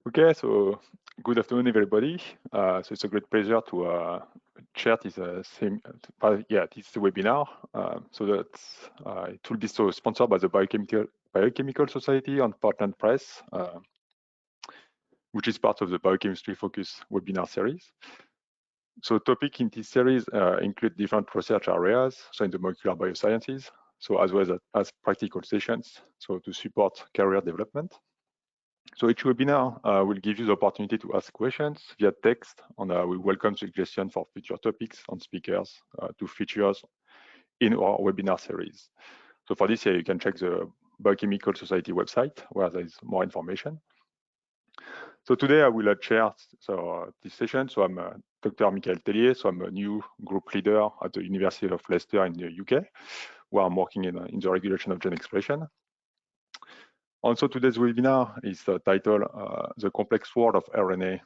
Okay, so good afternoon, everybody. So it's a great pleasure to chair this this webinar. So that it will be sponsored by the Biochemical Society and Portland Press, which is part of the Biochemistry Focus webinar series. So topics in this series include different research areas, so in the molecular biosciences, so as well as practical sessions, so to support career development. So each webinar will give you the opportunity to ask questions via text, and we welcome suggestions for future topics and speakers to feature in our webinar series. So for this, you can check the Biochemical Society website where there is more information. So today I will chair this session. So I'm Dr. Michael Tellier. So I'm a new group leader at the University of Leicester in the UK, where I'm working in the regulation of gene expression. Also, today's webinar is titled The Complex World of RNA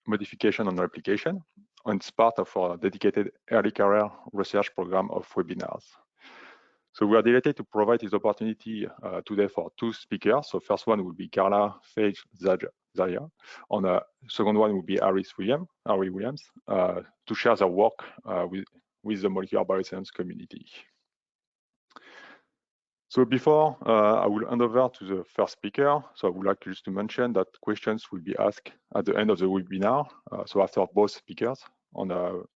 Modification and Replication, and it's part of our dedicated early career research program of webinars. So we are delighted to provide this opportunity today for two speakers. So first one will be Karla Feijs-Žaja, and the second one will be Harry Williams, to share their work with the molecular bioscience community. So before I will hand over to the first speaker, so I would like just to mention that questions will be asked at the end of the webinar, so after both speakers. And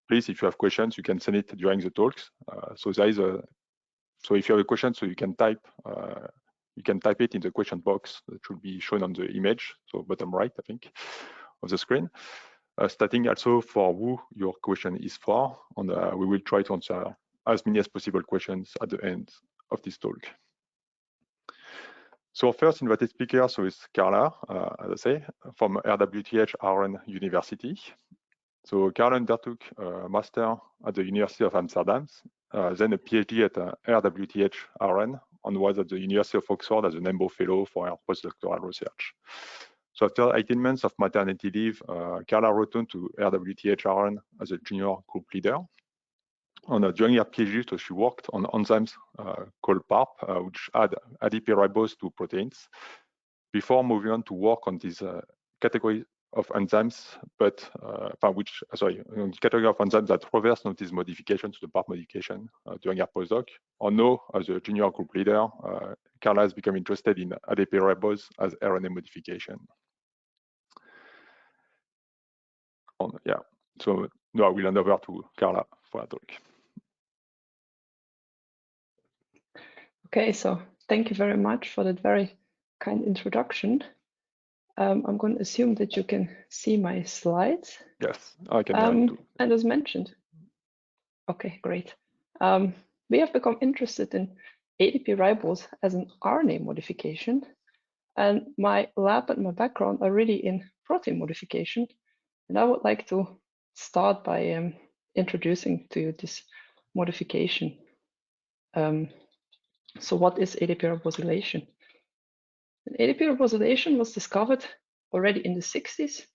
please, if you have questions, you can send it during the talks. So there is so if you have a question, so you can type it in the question box that should be shown on the image, so bottom right, I think, of the screen. Stating also for who your question is for, and we will try to answer as many as possible questions at the end of this talk. So first invited speaker, so is Karla, as I say, from RWTH Aachen University. So Karla undertook a master at the University of Amsterdam, then a PhD at RWTH Aachen, and was at the University of Oxford as an EMBO fellow for her postdoctoral research. So after 18 months of maternity leave, Karla returned to RWTH Aachen as a junior group leader. And during her PhD, so she worked on enzymes called PARP, which add ADP-ribose to proteins, before moving on to work on this category of enzymes, category of enzymes that reverse this modification to the PARP modification during her postdoc. And now, as a junior group leader, Karla has become interested in ADP-ribose as RNA modification. So now I will hand over to Karla for a talk. Okay, so thank you very much for that very kind introduction. I'm going to assume that you can see my slides. Yes, I can. And as mentioned, okay, great. We have become interested in ADP-ribose as an RNA modification, and my lab and my background are really in protein modification. And I would like to start by introducing to you this modification. So what is ADP-ribosylation? ADP-ribosylation was discovered already in the 60s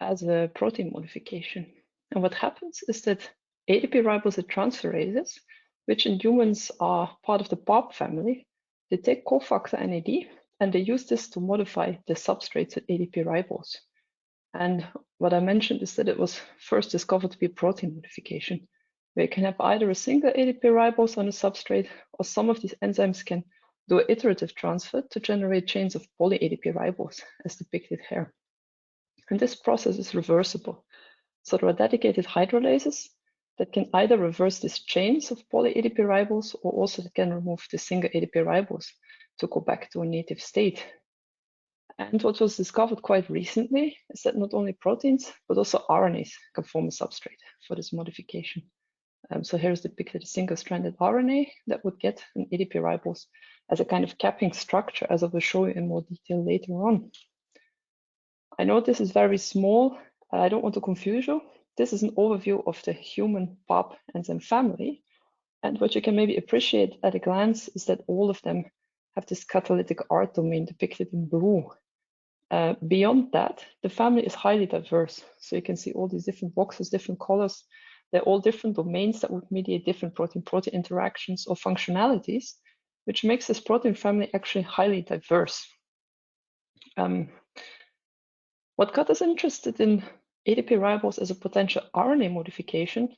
as a protein modification. And what happens is that ADP-ribose transferases, which in humans are part of the PARP family, they take cofactor NAD and they use this to modify the substrates at ADP-ribose. And what I mentioned is that it was first discovered to be protein modification, where you can have either a single ADP-ribose on a substrate, or some of these enzymes can do an iterative transfer to generate chains of poly-ADP-ribose, as depicted here. And this process is reversible. So there are dedicated hydrolases that can either reverse these chains of poly-ADP-ribose, or also can remove the single ADP-ribose to go back to a native state. And what was discovered quite recently is that not only proteins, but also RNAs can form a substrate for this modification. So here's depicted a single-stranded RNA that would get an ADP-ribose as a kind of capping structure, as I will show you in more detail later on. I know this is very small. I don't want to confuse you. This is an overview of the human PARP enzyme family. And what you can maybe appreciate at a glance is that all of them have this catalytic art domain depicted in blue. Beyond that, the family is highly diverse. So you can see all these different boxes, different colors. They're all different domains that would mediate different protein-protein interactions or functionalities, which makes this protein family actually highly diverse. What got us interested in ADP-ribose as a potential RNA modification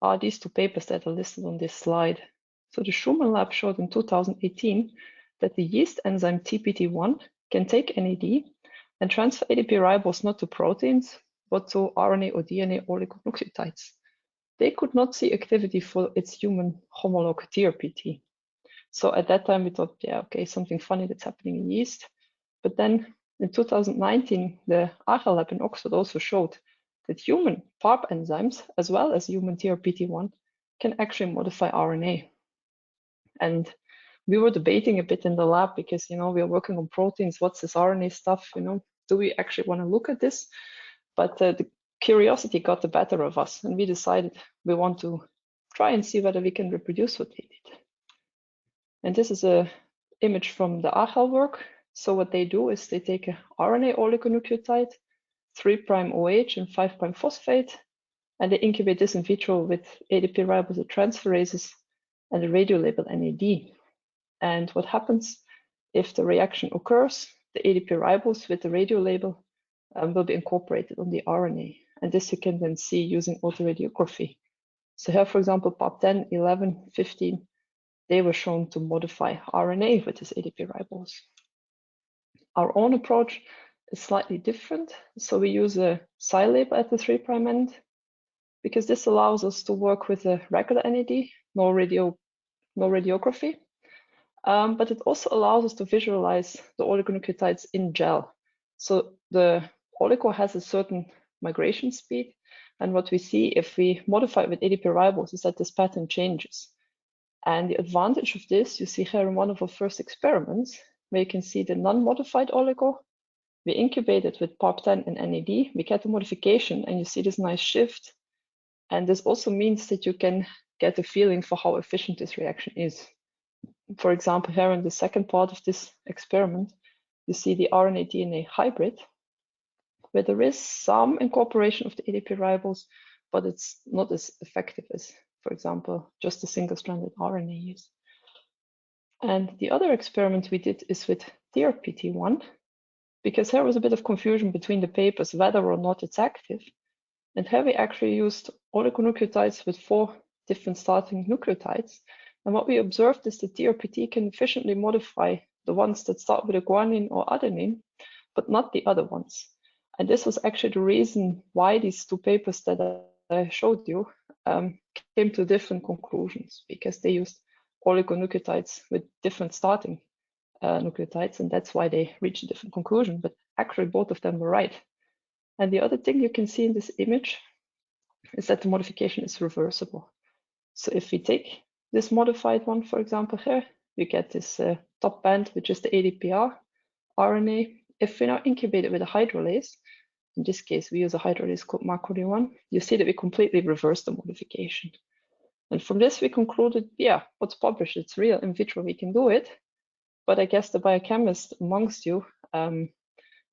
are these two papers that are listed on this slide. So the Schumann lab showed in 2018 that the yeast enzyme TPT1 can take NAD and transfer ADP-ribose not to proteins, but to RNA or DNA oligonucleotides. They could not see activity for its human homologue TRPT. So at that time we thought, yeah, okay, something funny that's happening in yeast. But then in 2019, the Aachen lab in Oxford also showed that human PARP enzymes, as well as human TRPT1, can actually modify RNA. And we were debating a bit in the lab because, we are working on proteins. What's this RNA stuff? Do we actually want to look at this? But the curiosity got the better of us, and we decided we want to try and see whether we can reproduce what they did. And this is an image from the Aachen work. So what they do is they take a RNA oligonucleotide, 3' OH and 5' phosphate, and they incubate this in vitro with ADP-ribose transferases and the radiolabel NAD. And what happens if the reaction occurs? The ADP-ribose with the radiolabel will be incorporated on the RNA. And this you can then see using autoradiography. So here, for example, PAP10, 11, 15, they were shown to modify RNA with this ADP-ribose. Our own approach is slightly different. So we use a psi label at the 3' end, because this allows us to work with a regular NAD, no radiography. But it also allows us to visualize the oligonucleotides in gel. So the oligo has a certain migration speed. And what we see if we modify it with ADP-ribose is that this pattern changes. And the advantage of this, you see here in one of our first experiments, where you can see the non-modified oligo. We incubate it with PARP10 and NAD. We get the modification, and you see this nice shift. And this also means that you can get a feeling for how efficient this reaction is. For example, here in the second part of this experiment, you see the RNA-DNA hybrid, where there is some incorporation of the ADP-ribose, but it's not as effective as, for example, just a single-stranded RNA is. And the other experiment we did is with TRPT1, because there was a bit of confusion between the papers whether or not it's active. And here we actually used oligonucleotides with 4 different starting nucleotides. And what we observed is that TRPT can efficiently modify the ones that start with a guanine or adenine, but not the other ones. And this was actually the reason why these 2 papers that I showed you came to different conclusions, because they used oligonucleotides with different starting nucleotides, and that's why they reached a different conclusion. But actually, both of them were right. And the other thing you can see in this image is that the modification is reversible. So if we take this modified one, for example, here, you get this top band, which is the ADPr RNA. If we now incubate it with a hydrolase, in this case, we use a hydrolase called MACOD1, you see that we completely reverse the modification. And from this, we concluded, yeah, what's published, it's real. In vitro, we can do it. But I guess the biochemists amongst you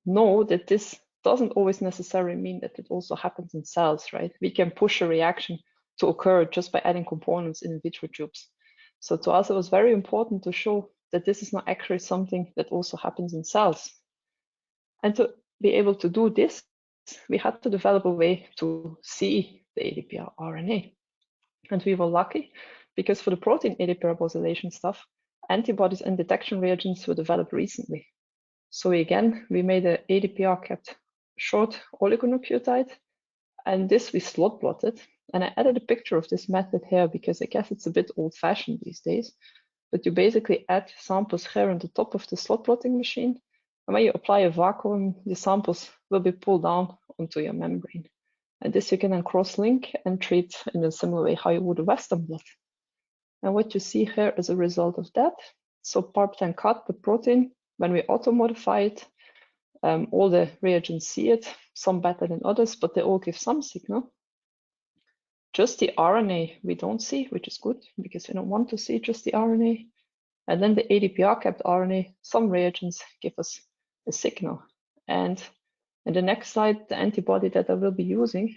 know that this doesn't always necessarily mean that it also happens in cells, right? We can push a reaction to occur just by adding components in vitro tubes. So to us, it was very important to show that this is not actually something that also happens in cells. And to be able to do this, we had to develop a way to see the ADPr RNA. And we were lucky because for the protein ADP-ribosylation stuff, antibodies and detection reagents were developed recently. So again, we made an ADPr-cap short oligonucleotide, and this we slot plotted. And I added a picture of this method here because I guess it's a bit old-fashioned these days. But you basically add samples here on the top of the slot plotting machine. And when you apply a vacuum, the samples will be pulled down onto your membrane. And this you can then cross-link and treat in a similar way how you would a Western blot. And what you see here is a result of that. So PARP10 cut the protein. When we auto-modify it, all the reagents see it, some better than others, but they all give some signal. Just the RNA we don't see, which is good because we don't want to see just the RNA. And then the ADPr-capped RNA, some reagents give us a signal. And in the next slide, the antibody that I will be using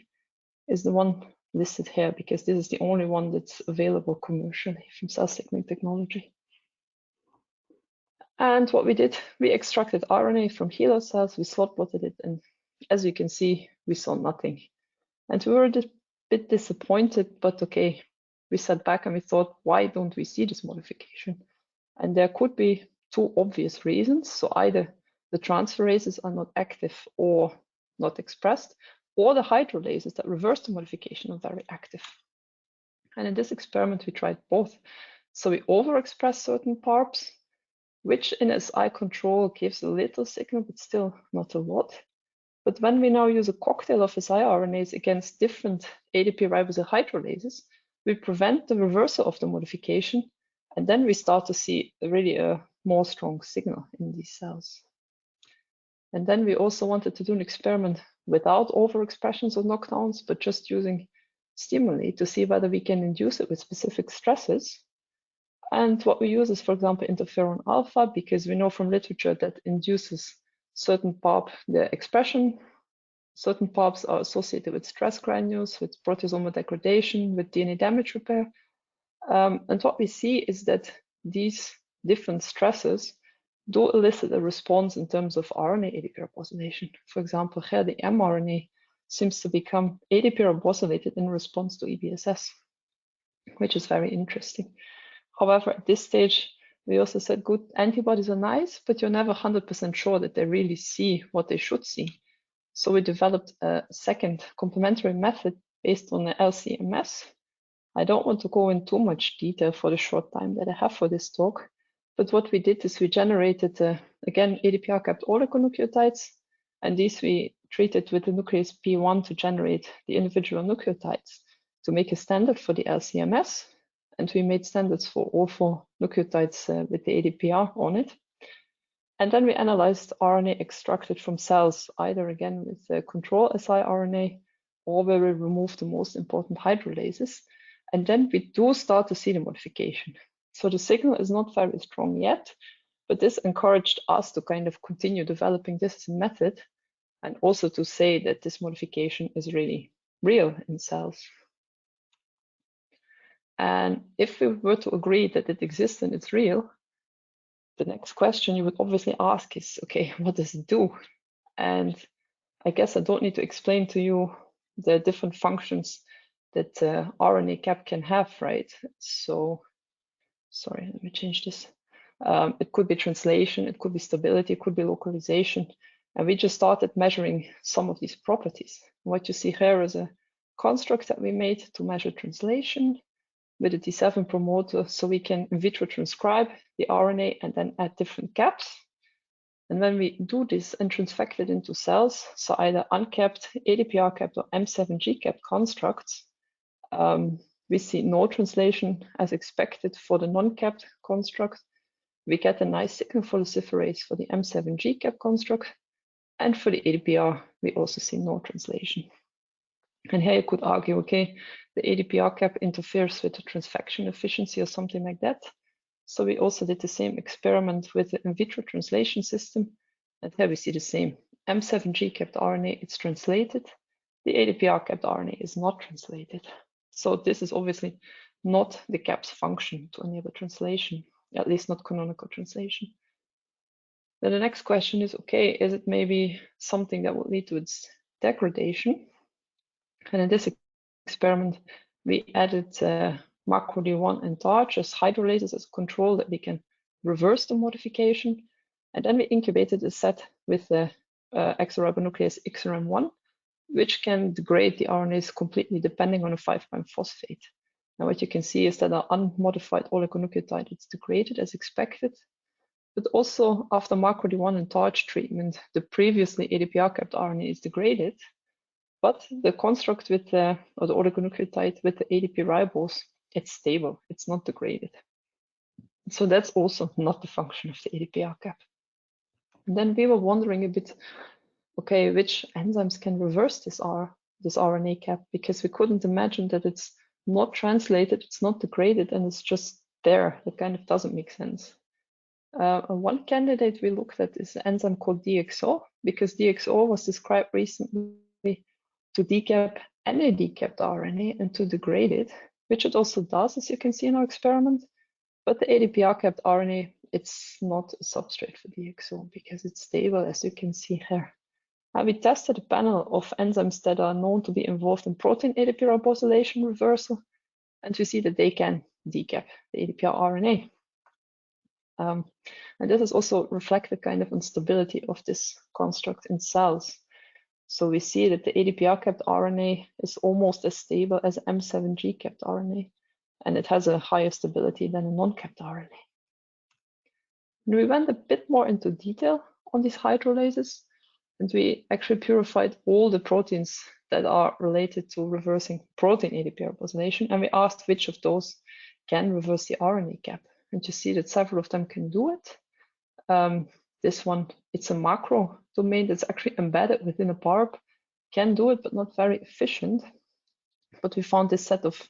is the one listed here because this is the only one that's available commercially from cell signaling technology. And what we did, we extracted RNA from HeLa cells, we slot plotted it in as you can see, we saw nothing. And we were a bit disappointed, but okay, we sat back and we thought, why don't we see this modification? And there could be two obvious reasons. So either the transferases are not active or not expressed, or the hydrolases that reverse the modification are very active. And in this experiment, we tried both. So we overexpress certain PARPs, which in SI control gives a little signal, but still not a lot. But when we now use a cocktail of siRNAs against different ADP-ribose hydrolases, we prevent the reversal of the modification, and then we start to see really a more strong signal in these cells. And then we also wanted to do an experiment without overexpressions or knockdowns, but just using stimuli to see whether we can induce it with specific stresses. And what we use is, for example, interferon alpha, because we know from literature that induces certain PARP, the expression. Certain PARPs are associated with stress granules, with proteasomal degradation, with DNA damage repair. And what we see is that these different stresses do elicit a response in terms of RNA ADP ribosylation. For example, here the mRNA seems to become ADP ribosylated in response to EBSS, which is very interesting. However, at this stage, we also said good antibodies are nice, but you're never 100% sure that they really see what they should see. So we developed a second complementary method based on the LC-MS. I don't want to go into too much detail for the short time that I have for this talk, but what we did is we generated, again, ADPr-capped oligonucleotides, and these we treated with the nuclease P1 to generate the individual nucleotides to make a standard for the LC-MS. And we made standards for all 4 nucleotides with the ADPR on it. And then we analyzed RNA extracted from cells, either again with the control siRNA or where we remove the most important hydrolases. And then we do start to see the modification. So the signal is not very strong yet, but this encouraged us to kind of continue developing this as a method and also to say that this modification is really real in cells. And if we were to agree that it exists and it's real, the next question you would obviously ask is, okay, what does it do? And I guess I don't need to explain to you the different functions that RNA-cap can have, right? So, sorry, let me change this. It could be translation, it could be stability, it could be localization. And we just started measuring some of these properties. What you see here is a construct that we made to measure translation with a T7 promoter, so we can in vitro transcribe the RNA and then add different caps. And when we do this and transfect it into cells, so either uncapped, ADPr-capped or M7G-capped constructs, we see no translation as expected for the non-capped construct. We get a nice signal for luciferase for the M7G-capped construct. And for the ADPR, we also see no translation. And here you could argue, okay, the ADPr-cap interferes with the transfection efficiency or something like that. So we also did the same experiment with the in vitro translation system. And here we see the same. M7G-capped RNA, it's translated. The ADPr-capped RNA is not translated. So this is obviously not the cap's function to enable translation, at least not canonical translation. Then the next question is, okay, is it maybe something that would lead to its degradation? And in this experiment, we added macro-D1 and TARCH as hydrolases as control that we can reverse the modification. And then we incubated a set with the exoribonuclease XRM1, which can degrade the RNAs completely depending on a 5' phosphate. Now what you can see is that our unmodified oligonucleotide is degraded as expected. But also after macro-D1 and TARCH treatment, the previously ADPr-capped RNA is degraded. But the construct with the, or the oligonucleotide with the ADP-ribose, it's stable, it's not degraded. So that's also not the function of the ADPr-cap. And then we were wondering a bit, okay, which enzymes can reverse this RNA cap, because we couldn't imagine that it's not translated, it's not degraded, and it's just there. That kind of doesn't make sense. One candidate we looked at is an enzyme called DXO, because DXO was described recently to decap any decapped RNA and to degrade it, which it also does, as you can see in our experiment. But the ADPr-capped RNA, it's not a substrate for DXO because it's stable, as you can see here. And we tested a panel of enzymes that are known to be involved in protein ADP-ribosylation reversal, and we see that they can decap the ADPr RNA. And this is also reflected kind of instability of this construct in cells. So we see that the ADPr-capped RNA is almost as stable as M7G-capped RNA, and it has a higher stability than a non-capped RNA. And we went a bit more into detail on these hydrolases, and we actually purified all the proteins that are related to reversing protein ADP-ribosylation, and we asked which of those can reverse the RNA cap. And you see that several of them can do it. This one, it's a macro domain that's actually embedded within a PARP, can do it, but not very efficient. But we found this set of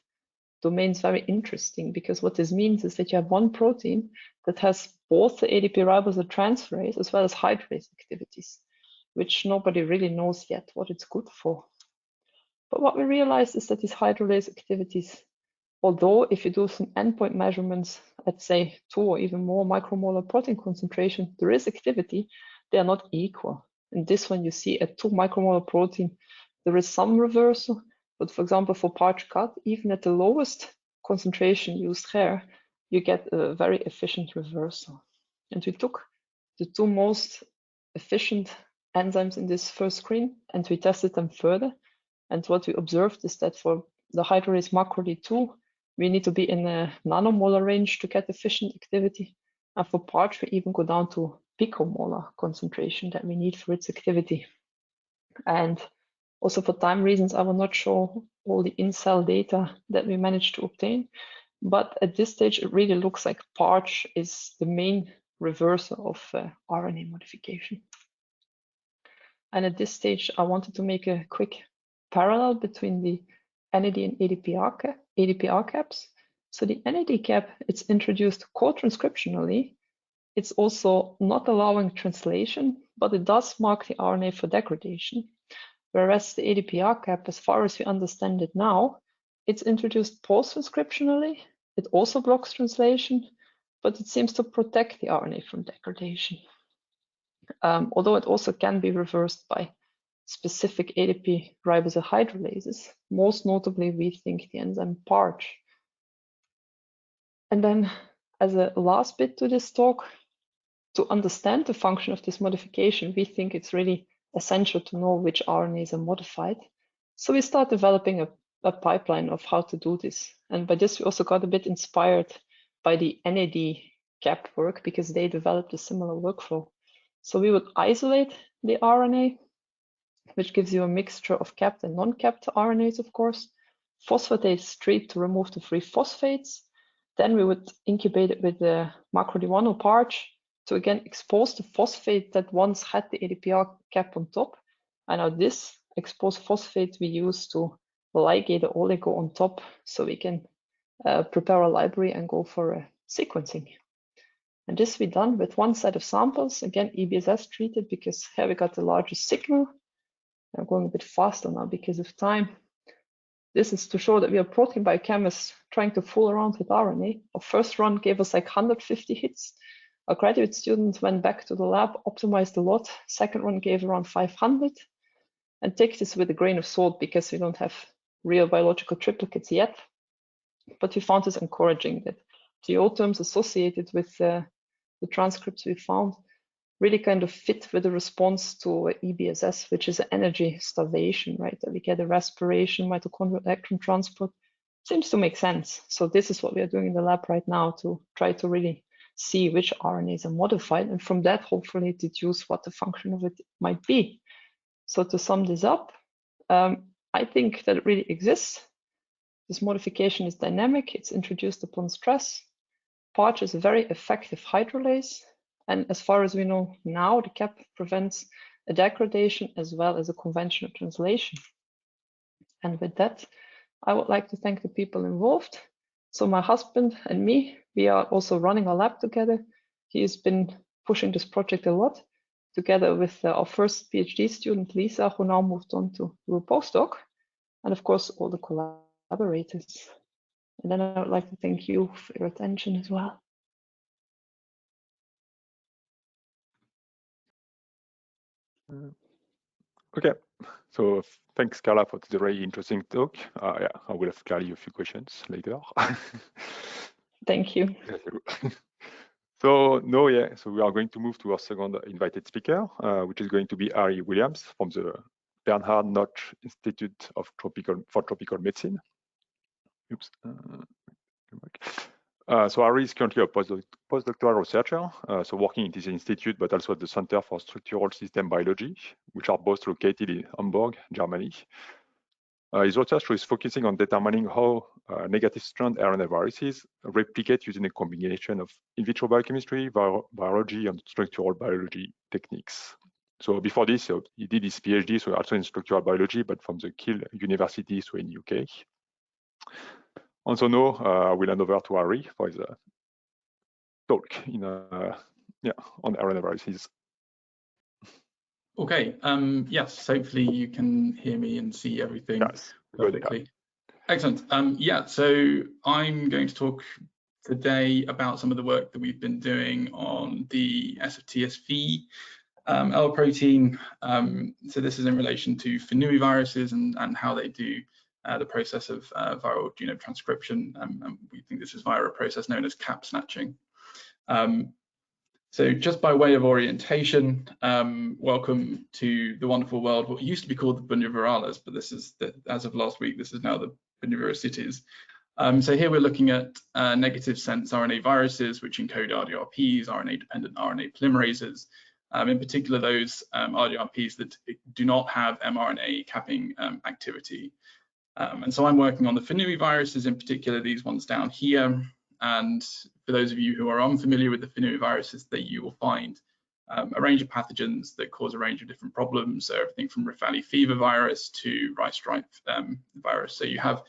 domains very interesting, because what this means is that you have one protein that has both the ADP-ribose transferase as well as hydrolase activities, which nobody really knows yet what it's good for. But what we realized is that these hydrolase activities, although if you do some endpoint measurements at say 2 or even more micromolar protein concentration, there is activity, they are not equal. In this one, you see at 2 micromolar protein, there is some reversal, but for example, for PARC-CAT, even at the lowest concentration used here, you get a very efficient reversal. And we took the 2 most efficient enzymes in this first screen, and we tested them further. And what we observed is that for the hydrolase macroD2, we need to be in a nanomolar range to get efficient activity. And for PARC, we even go down to picomolar concentration that we need for its activity. And also for time reasons, I will not show all the in-cell data that we managed to obtain. But at this stage, it really looks like PARC is the main reversal of RNA modification. And at this stage, I wanted to make a quick parallel between the NAD and ADPr caps. So the NAD cap, it's introduced co-transcriptionally. It's also not allowing translation, but it does mark the RNA for degradation. Whereas the ADPr cap, as far as we understand it now, it's introduced post-transcriptionally. It also blocks translation, but it seems to protect the RNA from degradation. Although it also can be reversed by specific ADP-ribose hydrolases. Most notably, we think the enzyme PARC. And then as a last bit to this talk, to understand the function of this modification, we think it's really essential to know which RNAs are modified. So we start developing a pipeline of how to do this. And by this, we also got a bit inspired by the NAD-cap work, because they developed a similar workflow. So we would isolate the RNA, which gives you a mixture of capped and non-capped RNAs, of course. Phosphatase treat to remove the free phosphates. Then we would incubate it with the macroD1 or PARC to again expose the phosphate that once had the ADPr cap on top. And now this exposed phosphate we use to ligate the oligo on top, so we can prepare a library and go for sequencing. And this we done with one set of samples, again EBSS treated, because here we got the largest signal. I'm going a bit faster now because of time. This is to show that we are protein biochemists trying to fool around with RNA. Our first run gave us like 150 hits. Our graduate students went back to the lab, optimized a lot. Second run gave around 500. And take this with a grain of salt, because we don't have real biological triplicates yet. But we found this encouraging, that the O terms associated with the transcripts we found really kind of fit with the response to EBSS, which is energy starvation, right? That we get a respiration, mitochondrial electron transport. Seems to make sense. So this is what we are doing in the lab right now, to try to really see which RNAs are modified, and from that, hopefully deduce what the function of it might be. So to sum this up, I think that it really exists. This modification is dynamic. It's introduced upon stress. PARC is a very effective hydrolase. And as far as we know now, the cap prevents a degradation as well as a conventional translation. And with that, I would like to thank the people involved. So my husband and me, we are also running our lab together. He has been pushing this project a lot, together with our first PhD student, Lisa, who now moved on to do a postdoc, and of course, all the collaborators. And then I would like to thank you for your attention as well. Okay, so thanks, Karla, for the very interesting talk. Yeah, I will have Karla a few questions later. Thank you. So no, yeah, so we are going to move to our second invited speaker, which is going to be Ari Williams from the Bernhard Nocht Institute for Tropical Medicine. Oops. So Ari is currently a postdoctoral researcher, so working in this institute, but also at the Center for Structural System Biology, which are both located in Hamburg, Germany. His research is focusing on determining how negative-strand RNA-viruses replicate using a combination of in vitro biochemistry, biology, and structural biology techniques. So before this, he did his PhD, so also in structural biology, but from the Kiel University, so in UK. Also now, I will hand over to Ari for his talk on RNA-viruses. Okay, yes, hopefully you can hear me and see everything perfectly. Excellent. Yeah, so I'm going to talk today about some of the work that we've been doing on the SF-TSV L protein. So this is in relation to viruses and how they do the process of viral genome transcription. And we think this is via a process known as cap snatching. So just by way of orientation, welcome to the wonderful world, what used to be called the Bunyavirales, but this is, as of last week, this is now the Bunyaviricities. So here we're looking at negative sense RNA viruses, which encode RDRPs, RNA-dependent RNA polymerases, in particular those RDRPs that do not have mRNA capping activity. And so I'm working on the viruses, in particular these ones down here. And for those of you who are unfamiliar with the viruses, that you will find a range of pathogens that cause a range of different problems. So everything from Rift Valley fever virus to rice stripe virus. So you have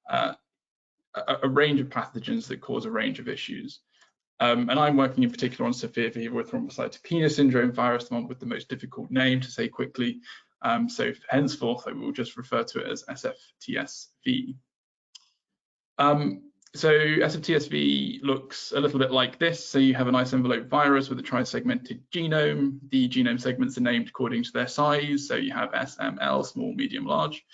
a range of pathogens that cause a range of issues. And I'm working in particular on severe fever with thrombocytopenia syndrome virus, the one with the most difficult name to say quickly. So henceforth, I will just refer to it as SF-TSV. So SF-TSV looks a little bit like this. So you have a nice envelope virus with a tri-segmented genome. The genome segments are named according to their size. So you have S, M, L, small, medium, large.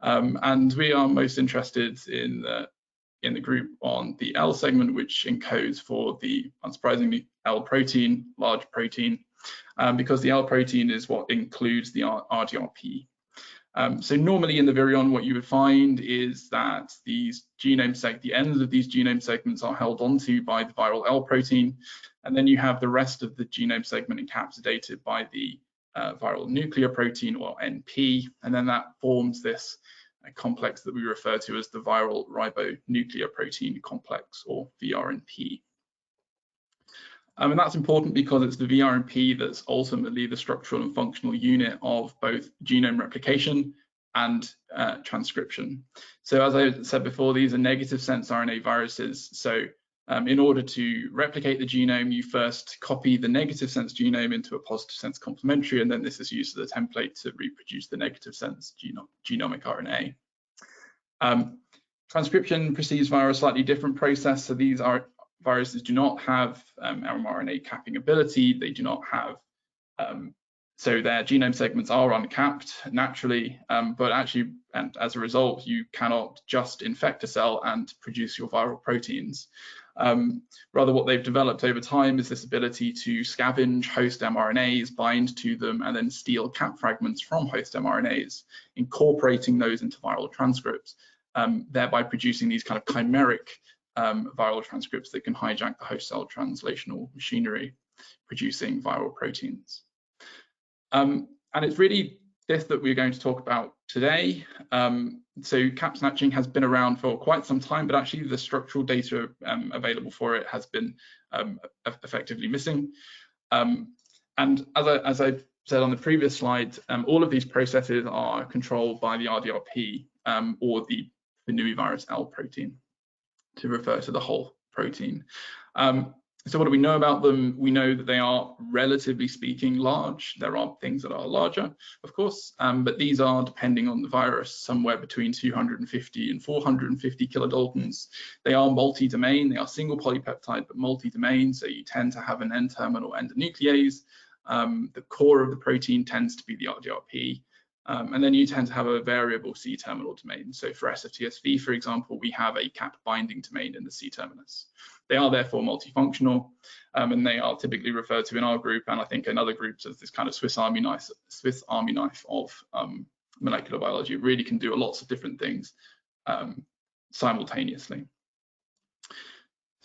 And we are most interested in the group on the L segment, which encodes for the, unsurprisingly, L protein, large protein, because the L protein is what includes the RDRP. So normally in the virion, what you would find is that these the ends of these genome segments are held onto by the viral L protein, and then you have the rest of the genome segment encapsulated by the viral nuclear protein, or NP, and then that forms this complex that we refer to as the viral ribonucleoprotein complex, or VRNP. And that's important because it's the VRNP that's ultimately the structural and functional unit of both genome replication and transcription. So as I said before, these are negative sense RNA viruses. So in order to replicate the genome, you first copy the negative sense genome into a positive sense complementary, and then this is used as a template to reproduce the negative sense genomic RNA. Transcription proceeds via a slightly different process. So these viruses do not have mRNA capping ability. They do not have, so their genome segments are uncapped naturally, but actually, and as a result, you cannot just infect a cell and produce your viral proteins. Rather, what they've developed over time is this ability to scavenge host mRNAs, bind to them, and then steal cap fragments from host mRNAs, incorporating those into viral transcripts, thereby producing these kind of chimeric viral transcripts that can hijack the host cell translational machinery, producing viral proteins. And it's really this that we're going to talk about today. So cap snatching has been around for quite some time, but actually the structural data available for it has been effectively missing. And as I said on the previous slide, all of these processes are controlled by the RDRP or the virus L protein, to refer to the whole protein. So what do we know about them? We know that they are, relatively speaking, large. There are things that are larger, of course, but these are, depending on the virus, somewhere between 250 and 450 kilodaltons. They are multi-domain. They are single polypeptide, but multi-domain, so you tend to have an N-terminal endonuclease. The core of the protein tends to be the RDRP, And then you tend to have a variable C-terminal domain. So for SFTSV, for example, we have a cap binding domain in the C-terminus. They are therefore multifunctional, and they are typically referred to in our group, and I think in other groups, as this kind of Swiss Army knife of molecular biology. It really can do lots of different things simultaneously.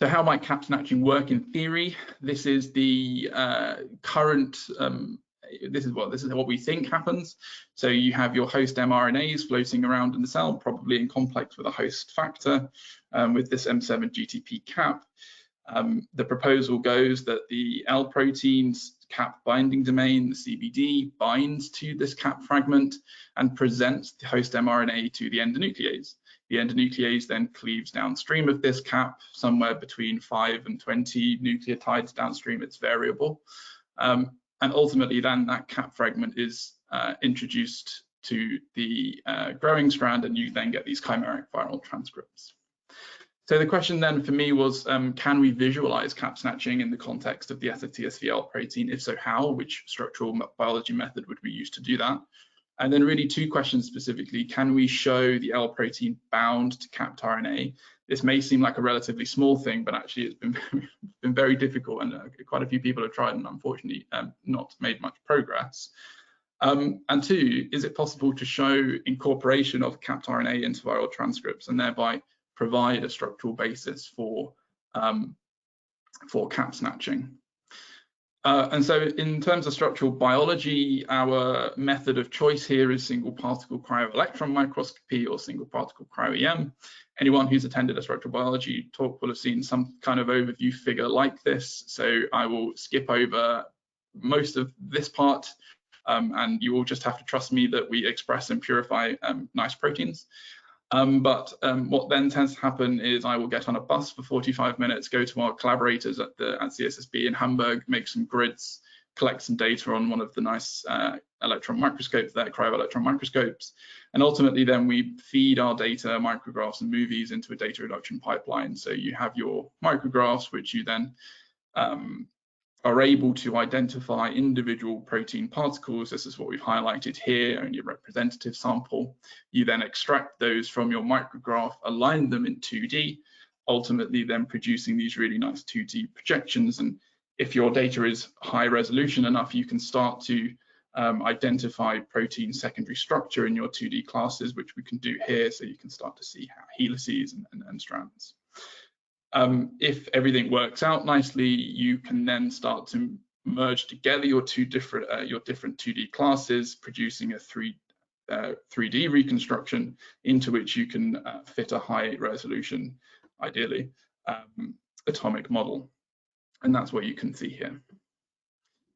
So how might cap snatching work in theory? This is the current. This is what we think happens. So you have your host mRNAs floating around in the cell, probably in complex with a host factor, with this M7 GTP cap. The proposal goes that the L protein's cap binding domain, the CBD, binds to this cap fragment and presents the host mRNA to the endonuclease. The endonuclease then cleaves downstream of this cap, somewhere between 5 and 20 nucleotides downstream. It's variable. And ultimately, then that cap fragment is introduced to the growing strand, and you then get these chimeric viral transcripts. So the question then for me was, can we visualize cap snatching in the context of the SFTSV protein? If so, how? Which structural biology method would we use to do that? And then really two questions specifically. Can we show the L protein bound to capped RNA? This may seem like a relatively small thing, but actually it's been very difficult, and quite a few people have tried and unfortunately not made much progress. And two, is it possible to show incorporation of capped RNA into viral transcripts and thereby provide a structural basis for cap snatching? And so in terms of structural biology, our method of choice here is single particle cryo-electron microscopy or single particle cryo-EM. Anyone who's attended a structural biology talk will have seen some kind of overview figure like this. So I will skip over most of this part, and you will just have to trust me that we express and purify nice proteins. But what then tends to happen is I will get on a bus for 45 minutes, go to our collaborators at CSSB in Hamburg, make some grids, collect some data on one of the nice electron microscopes there, cryo-electron microscopes, and ultimately then we feed our data, micrographs and movies into a data reduction pipeline. So you have your micrographs, which you then are able to identify individual protein particles. This is what we've highlighted here, only a representative sample. You then extract those from your micrograph, align them in 2D, ultimately then producing these really nice 2D projections. And if your data is high resolution enough, you can start to identify protein secondary structure in your 2D classes, which we can do here. So you can start to see how helices and strands. If everything works out nicely, you can then start to merge together your different 2D classes, producing a 3D reconstruction into which you can fit a high resolution, ideally, atomic model. And that's what you can see here.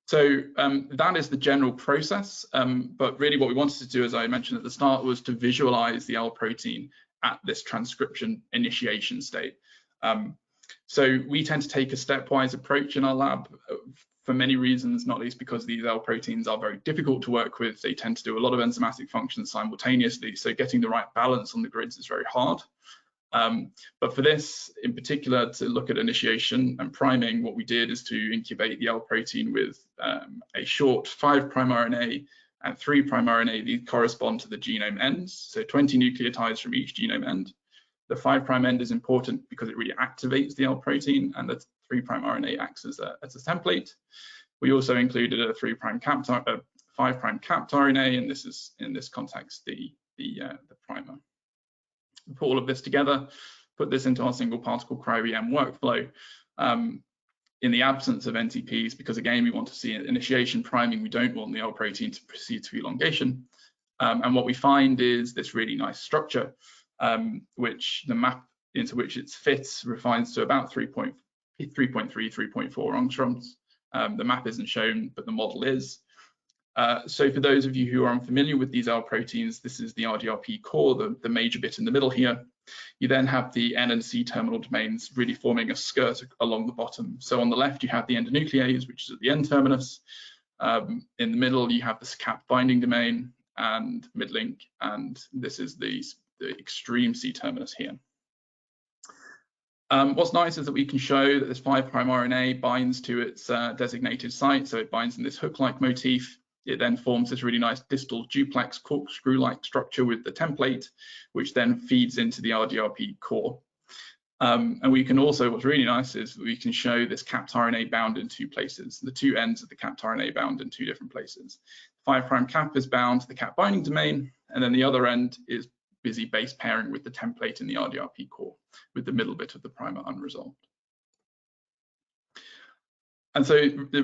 So that is the general process. But really what we wanted to do, as I mentioned at the start, was to visualize the L protein at this transcription initiation state. So we tend to take a stepwise approach in our lab for many reasons, not least because these L proteins are very difficult to work with. They tend to do a lot of enzymatic functions simultaneously, so getting the right balance on the grids is very hard. But for this, in particular, to look at initiation and priming, what we did is to incubate the L protein with a short 5' RNA and 3' RNA. These correspond to the genome ends, so 20 nucleotides from each genome end. The 5' end is important because it really activates the L protein, and the 3' RNA acts as a template. We also included a 5' capped RNA, and this is, in this context, the primer. We put all of this together, put this into our single particle cryo-EM workflow in the absence of NTPs, because again, we want to see initiation priming. We don't want the L protein to proceed to elongation. And what we find is this really nice structure, which the map into which it fits refines to about 3.3, 3.4 angstroms. The map isn't shown, but the model is. So for those of you who are unfamiliar with these L proteins, this is the RDRP core, the major bit in the middle here. You then have the N and C terminal domains really forming a skirt along the bottom. So on the left, you have the endonuclease, which is at the N terminus. In the middle, you have this cap binding domain and midlink, and this is the extreme C terminus here. What's nice is that we can show that this 5' RNA binds to its designated site, so it binds in this hook-like motif. it then forms this really nice distal duplex corkscrew-like structure with the template, which then feeds into the RDRP core. And we can also, what's really nice is we can show this capped RNA bound in two places. The two ends of the capped RNA bound in two different places. 5' cap is bound to the cap binding domain, and then the other end is busy base pairing with the template in the RDRP core, with the middle bit of the primer unresolved. And so,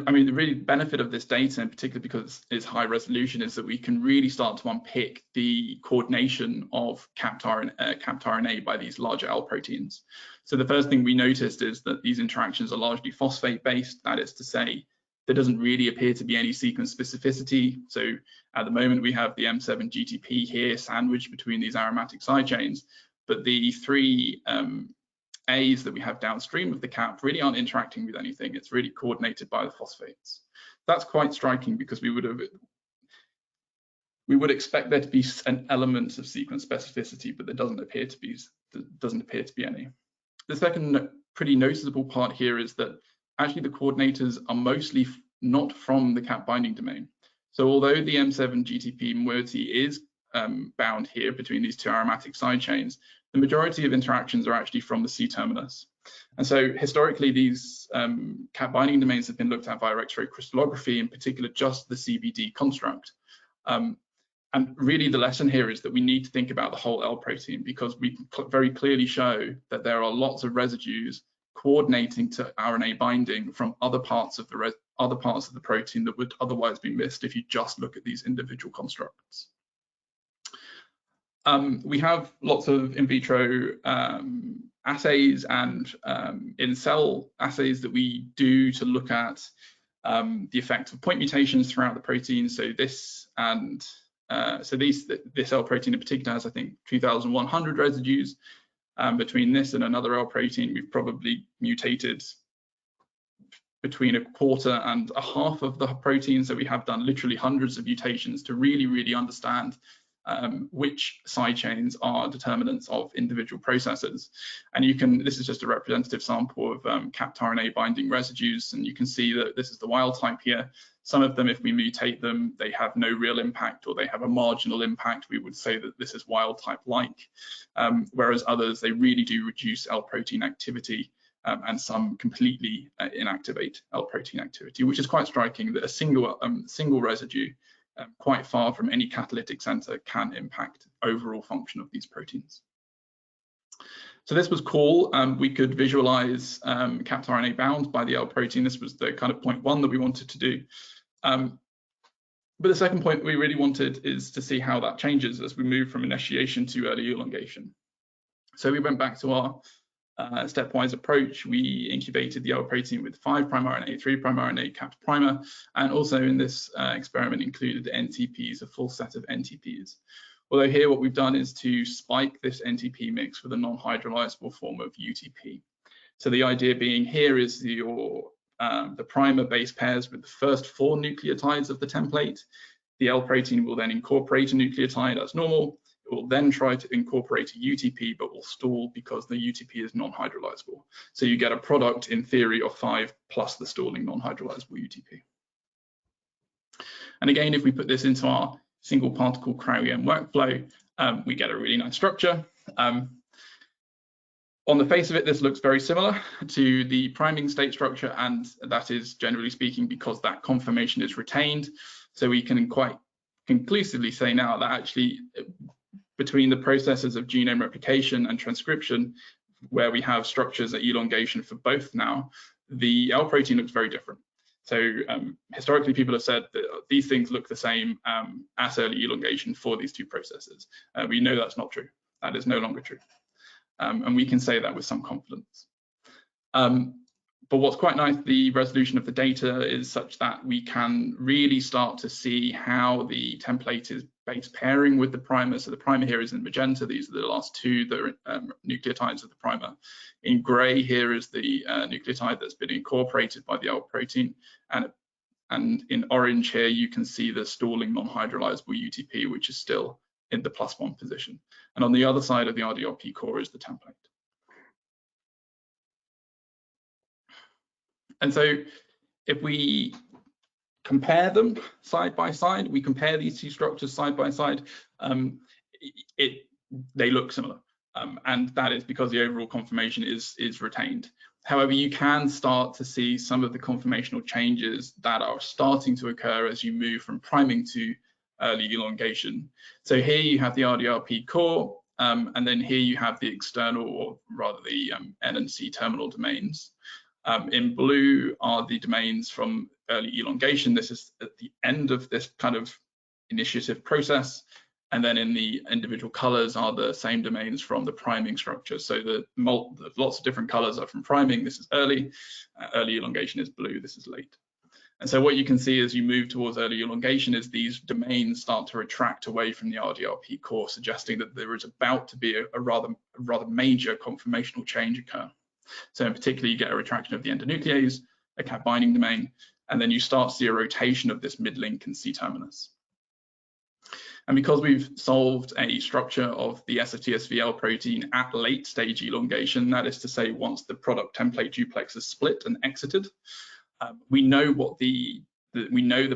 I mean, the really benefit of this data, in particular because it's high resolution, is that we can really start to unpick the coordination of capped RNA by these larger L proteins. So the first thing we noticed is that these interactions are largely phosphate-based. That is to say, there doesn't really appear to be any sequence specificity. So at the moment, we have the M7 GTP here sandwiched between these aromatic side chains, but the three A's that we have downstream of the cap really aren't interacting with anything. It's really coordinated by the phosphates. That's quite striking because we would expect there to be an element of sequence specificity, but there doesn't appear to be any. The second pretty noticeable part here is that actually the coordinators are mostly not from the cap binding domain. So although the M7 GTP moiety is bound here between these two aromatic side chains, the majority of interactions are actually from the C-terminus. And so historically, these cap binding domains have been looked at via X-ray crystallography, in particular just the CBD construct. And really the lesson here is that we need to think about the whole L protein, because we can very clearly show that there are lots of residues coordinating to RNA binding from other parts of the protein that would otherwise be missed if you just look at these individual constructs. We have lots of in vitro assays and in-cell assays that we do to look at the effect of point mutations throughout the protein. So this and this L protein in particular has, I think, 2,100 residues. Between this and another L protein, we've probably mutated between 1/4 and 1/2 of the protein. So we have done literally hundreds of mutations to really understand which side chains are determinants of individual processes. And this is just a representative sample of capped RNA binding residues, and you can see that this is the wild type here. Some of them, if we mutate them, they have no real impact, or they have a marginal impact. We would say that this is wild type like, whereas others, they really do reduce L protein activity, and some completely inactivate L protein activity, which is quite striking that a single residue quite far from any catalytic center can impact overall function of these proteins. So this was cool. We could visualize capped RNA bound by the L protein. This was the kind of point one that we wanted to do. But the second point we really wanted is to see how that changes as we move from initiation to early elongation. So we went back to our stepwise approach. We incubated the L protein with 5' RNA, 3' RNA capped primer, and also in this experiment included NTPs, a full set of NTPs. Although here what we've done is to spike this NTP mix with a non-hydrolyzable form of UTP. So the idea being here is the primer base pairs with the first 4 nucleotides of the template. The L protein will then incorporate a nucleotide as normal. It will then try to incorporate a UTP, but will stall because the UTP is non-hydrolyzable. So you get a product in theory of 5 plus the stalling non-hydrolyzable UTP. And again, if we put this into our single particle cryo-EM workflow, we get a really nice structure. On the face of it, this looks very similar to the priming state structure, and that is generally speaking because that conformation is retained. So we can quite conclusively say now that actually between the processes of genome replication and transcription, where we have structures at elongation for both now, the L protein looks very different. So historically, people have said that these things look the same at early elongation for these two processes. We know that's not true. That is no longer true. And we can say that with some confidence. But what's quite nice, the resolution of the data is such that we can really start to see how the template is base pairing with the primer. So the primer here is in magenta. These are the last 2 nucleotides of the primer. In gray here is the nucleotide that's been incorporated by the L protein. And in orange here, you can see the stalling non-hydrolyzable UTP, which is still in the +1 position. And on the other side of the RDRP core is the template. And so if we compare them side by side, we compare these two structures side by side, they look similar. And that is because the overall conformation is retained. However, you can start to see some of the conformational changes that are starting to occur as you move from priming to early elongation. So here you have the RDRP core, and then here you have the external, or rather the N and C terminal domains. In blue are the domains from early elongation. This is at the end of this kind of initiative process. And then in the individual colors are the same domains from the priming structure. So the lots of different colors are from priming. This is early elongation is blue, this is late. And so what you can see as you move towards early elongation is these domains start to retract away from the RDRP core, suggesting that there is about to be a rather major conformational change occur. So in particular, you get a retraction of the endonuclease, a cap binding domain, and then you start to see a rotation of this mid-link and C-terminus. And because we've solved a structure of the SFTSVL protein at late stage elongation, that is to say, once the product template duplex is split and exited, we know what the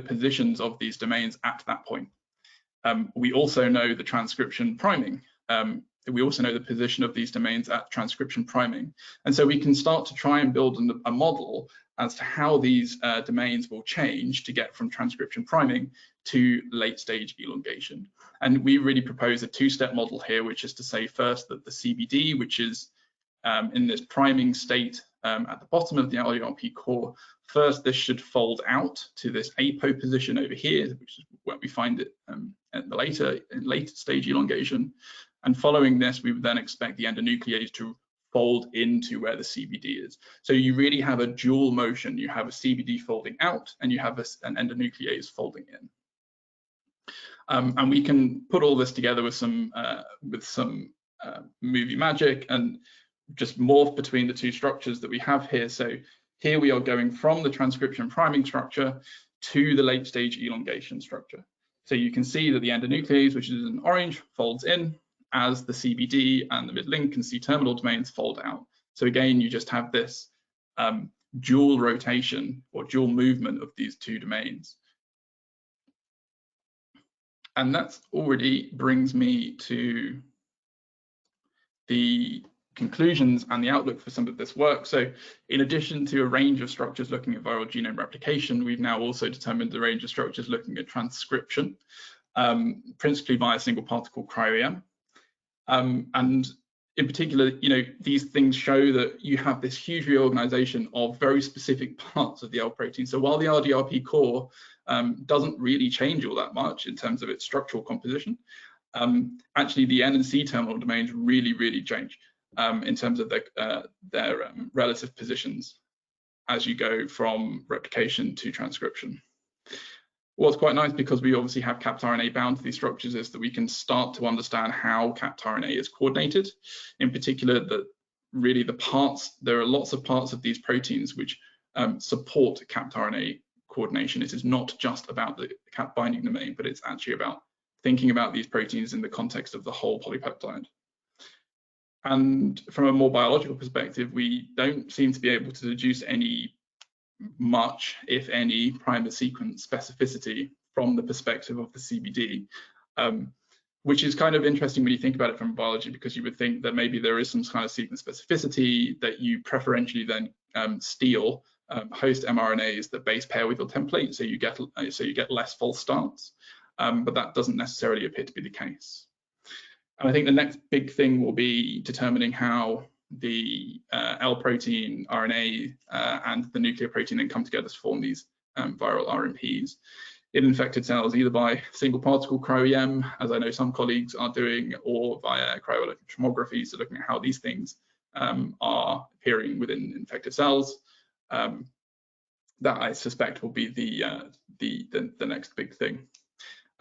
positions of these domains at that point. We also know the transcription priming. We also know the position of these domains at transcription priming. And so we can start to try and build a model as to how these domains will change to get from transcription priming to late stage elongation. And we really propose a two-step model here, which is to say first that the CBD, which is in this priming state at the bottom of the RDRP core, first this should fold out to this apo position over here, which is where we find it at the later stage elongation. And following this, we would then expect the endonuclease to fold into where the CBD is. So you really have a dual motion. You have a CBD folding out and you have an endonuclease folding in. And we can put all this together with some movie magic and just morph between the two structures that we have here. So here we are going from the transcription priming structure to the late stage elongation structure. So you can see that the endonuclease, which is in orange, folds in, as the CBD and the mid-link and C-terminal domains fold out. So again, you just have this dual rotation or dual movement of these two domains. And that already brings me to the conclusions and the outlook for some of this work. So in addition to a range of structures looking at viral genome replication, we've now also determined the range of structures looking at transcription, principally via single particle cryo-EM. And in particular, these things show that you have this huge reorganization of very specific parts of the L protein. So while the RDRP core doesn't really change all that much in terms of its structural composition, actually the N and C terminal domains really change in terms of their relative positions as you go from replication to transcription. What's quite nice, because we obviously have capped RNA bound to these structures, is that we can start to understand how capped RNA is coordinated. In particular, that really there are lots of parts of these proteins which support capped RNA coordination. It is not just about the cap binding domain, but it's actually about thinking about these proteins in the context of the whole polypeptide. And from a more biological perspective, we don't seem to be able to deduce much, if any, primer sequence specificity from the perspective of the CBD, which is kind of interesting when you think about it from biology, because you would think that maybe there is some kind of sequence specificity that you preferentially then steal host mRNAs that base pair with your template, so you get less false starts, but that doesn't necessarily appear to be the case. And I think the next big thing will be determining how the L protein, RNA, and the nuclear protein then come together to form these viral RNPs in infected cells, either by single particle cryo-EM, as I know some colleagues are doing, or via cryo-electron, so looking at how these things are appearing within infected cells. That I suspect will be the next big thing.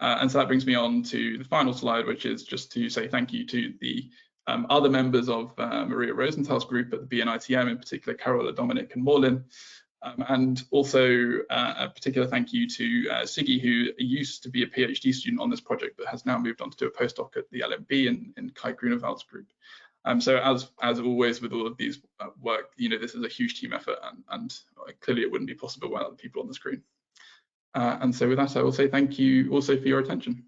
And so that brings me on to the final slide, which is just to say thank you to the other members of Maria Rosenthal's group at the BNITM, in particular Karla, Dominic and Morlin, and also a particular thank you to Siggy, who used to be a PhD student on this project but has now moved on to do a postdoc at the LMB in Kai Grunewald's group. So as always with all of these work, this is a huge team effort, and clearly it wouldn't be possible without the people on the screen. And so with that, I will say thank you also for your attention.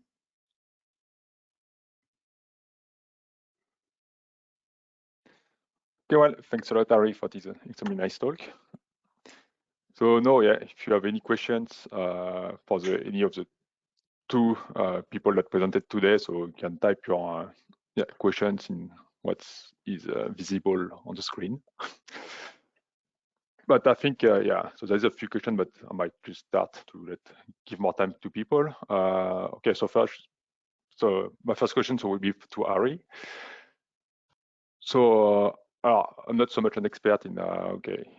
Okay, well, thanks a lot, Harry, for this extremely nice talk. So now, yeah, if you have any questions for any of the two people that presented today, so you can type your questions in what is visible on the screen. But I think, yeah, so there's a few questions, but I might just start to give more time to people. Okay, so my first question will be to Harry. So I'm not so much an expert in